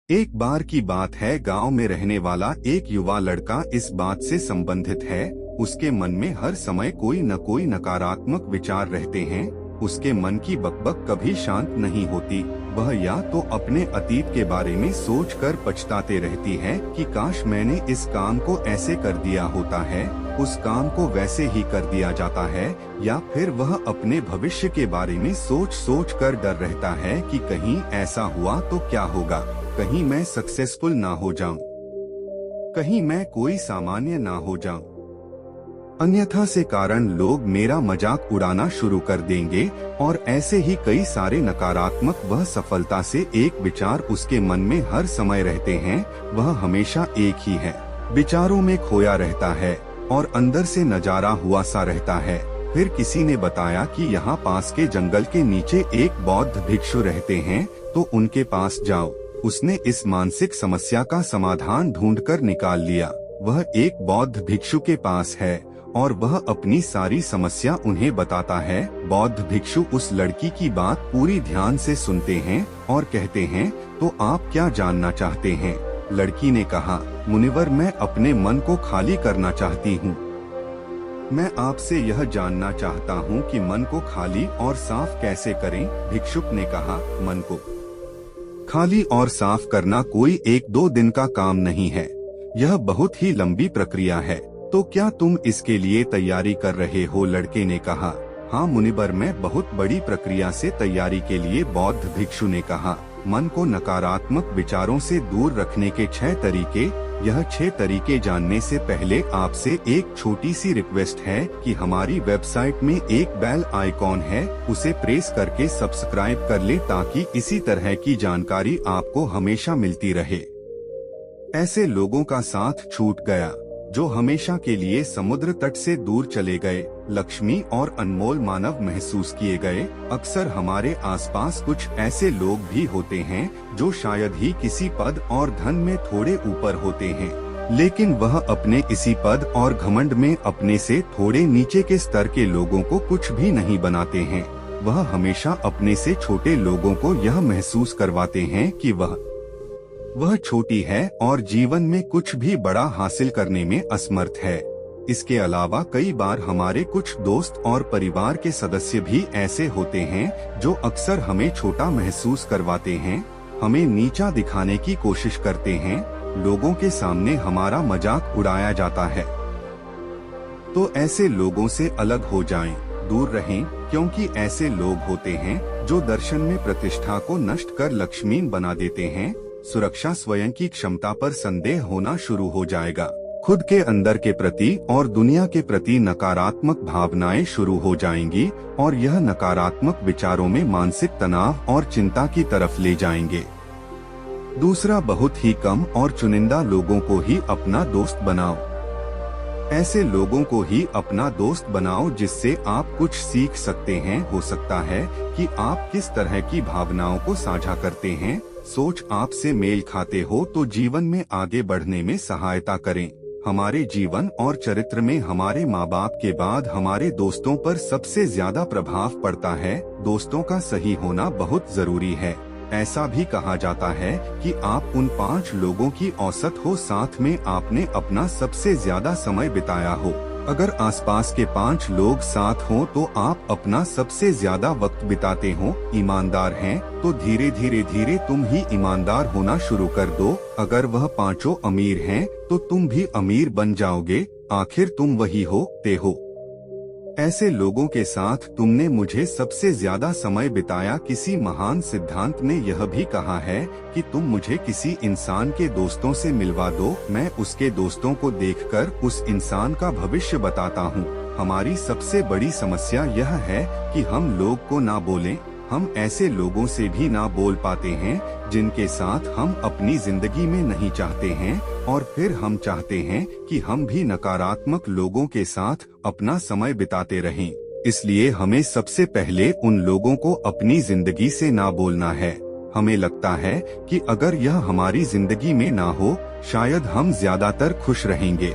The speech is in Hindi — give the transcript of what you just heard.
एक बार की बात है, गांव में रहने वाला एक युवा लड़का इस बात से संबंधित है, उसके मन में हर समय कोई न कोई नकारात्मक विचार रहते हैं। उसके मन की बकबक कभी शांत नहीं होती। वह या तो अपने अतीत के बारे में सोचकर पछताते रहती है कि काश मैंने इस काम को ऐसे कर दिया होता है, उस काम को वैसे ही कर दिया जाता है, या फिर वह अपने भविष्य के बारे में सोच कर डर रहता है कि कहीं ऐसा हुआ तो क्या होगा, कहीं मैं सक्सेसफुल ना हो जाऊं, कहीं मैं कोई सामान्य ना हो जाऊं, अन्यथा से कारण लोग मेरा मजाक उड़ाना शुरू कर देंगे। और ऐसे ही कई सारे नकारात्मक वह सफलता से एक विचार उसके मन में हर समय रहते हैं। वह हमेशा एक ही है, विचारों में खोया रहता है और अंदर से नजारा हुआ सा रहता है। फिर किसी ने बताया कि यहाँ पास के जंगल के नीचे एक बौद्ध भिक्षु रहते हैं, तो उनके पास जाओ। उसने इस मानसिक समस्या का समाधान ढूंढकर निकाल लिया। वह एक बौद्ध भिक्षु के पास है और वह अपनी सारी समस्या उन्हें बताता है। बौद्ध भिक्षु उस लड़की की बात पूरी ध्यान से सुनते हैं और कहते हैं, तो आप क्या जानना चाहते हैं? लड़की ने कहा, मुनिवर, मैं अपने मन को खाली करना चाहती हूँ। मैं आपसे यह जानना चाहता हूँ कि मन को खाली और साफ कैसे करें? भिक्षुक ने कहा, मन को खाली और साफ करना कोई 1-2 दिन का काम नहीं है, यह बहुत ही लंबी प्रक्रिया है। तो क्या तुम इसके लिए तैयारी कर रहे हो? लड़के ने कहा, हाँ मुनिवर, मैं बहुत बड़ी प्रक्रिया से तैयारी के लिए। बौद्ध भिक्षु ने कहा, मन को नकारात्मक विचारों से दूर रखने के 6 तरीके। यह 6 तरीके जानने से पहले आपसे एक छोटी सी रिक्वेस्ट है कि हमारी वेबसाइट में एक बेल आइकॉन है, उसे प्रेस करके सब्सक्राइब कर ले ताकि इसी तरह की जानकारी आपको हमेशा मिलती रहे। ऐसे लोगों का साथ छूट गया जो हमेशा के लिए समुद्र तट से दूर चले गए। लक्ष्मी और अनमोल मानव महसूस किए गए। अक्सर हमारे आसपास कुछ ऐसे लोग भी होते हैं जो शायद ही किसी पद और धन में थोड़े ऊपर होते हैं, लेकिन वह अपने इसी पद और घमंड में अपने से थोड़े नीचे के स्तर के लोगों को कुछ भी नहीं बनाते हैं। वह हमेशा अपने से छोटे लोगों को यह महसूस करवाते हैं कि वह छोटी है और जीवन में कुछ भी बड़ा हासिल करने में असमर्थ है। इसके अलावा कई बार हमारे कुछ दोस्त और परिवार के सदस्य भी ऐसे होते हैं जो अक्सर हमें छोटा महसूस करवाते हैं, हमें नीचा दिखाने की कोशिश करते हैं। लोगों के सामने हमारा मजाक उड़ाया जाता है। तो ऐसे लोगों से अलग हो जाएं, दूर रहें, क्योंकि ऐसे लोग होते हैं जो दर्शन में प्रतिष्ठा को नष्ट कर लक्ष्मीन बना देते हैं। सुरक्षा स्वयं की क्षमता पर संदेह होना शुरू हो जाएगा। खुद के अंदर के प्रति और दुनिया के प्रति नकारात्मक भावनाएं शुरू हो जाएंगी और यह नकारात्मक विचारों में मानसिक तनाव और चिंता की तरफ ले जाएंगे। दूसरा, बहुत ही कम और चुनिंदा लोगों को ही अपना दोस्त बनाओ। ऐसे लोगों को ही अपना दोस्त बनाओ जिससे आप कुछ सीख सकते हैं। हो सकता है कि आप किस तरह की भावनाओं को साझा करते हैं, सोच आपसे मेल खाते हो तो जीवन में आगे बढ़ने में सहायता करें। हमारे जीवन और चरित्र में हमारे माँ बाप के बाद हमारे दोस्तों पर सबसे ज्यादा प्रभाव पड़ता है। दोस्तों का सही होना बहुत जरूरी है। ऐसा भी कहा जाता है कि आप उन 5 लोगों की औसत हो साथ में आपने अपना सबसे ज्यादा समय बिताया हो। अगर आसपास के 5 लोग साथ हों तो आप अपना सबसे ज्यादा वक्त बिताते हो। ईमानदार हैं तो धीरे तुम ही ईमानदार होना शुरू कर दो। अगर वह 5 अमीर हैं तो तुम भी अमीर बन जाओगे। आखिर तुम वही होते हो। ऐसे लोगों के साथ तुमने मुझे सबसे ज्यादा समय बिताया। किसी महान सिद्धांत ने यह भी कहा है कि तुम मुझे किसी इंसान के दोस्तों से मिलवा दो, मैं उसके दोस्तों को देखकर उस इंसान का भविष्य बताता हूँ। हमारी सबसे बड़ी समस्या यह है कि हम लोग को ना बोलें। हम ऐसे लोगों से भी ना बोल पाते हैं जिनके साथ हम अपनी जिंदगी में नहीं चाहते हैं, और फिर हम चाहते हैं कि हम भी नकारात्मक लोगों के साथ अपना समय बिताते रहें। इसलिए हमें सबसे पहले उन लोगों को अपनी जिंदगी से ना बोलना है। हमें लगता है कि अगर यह हमारी जिंदगी में ना हो शायद हम ज्यादातर खुश रहेंगे।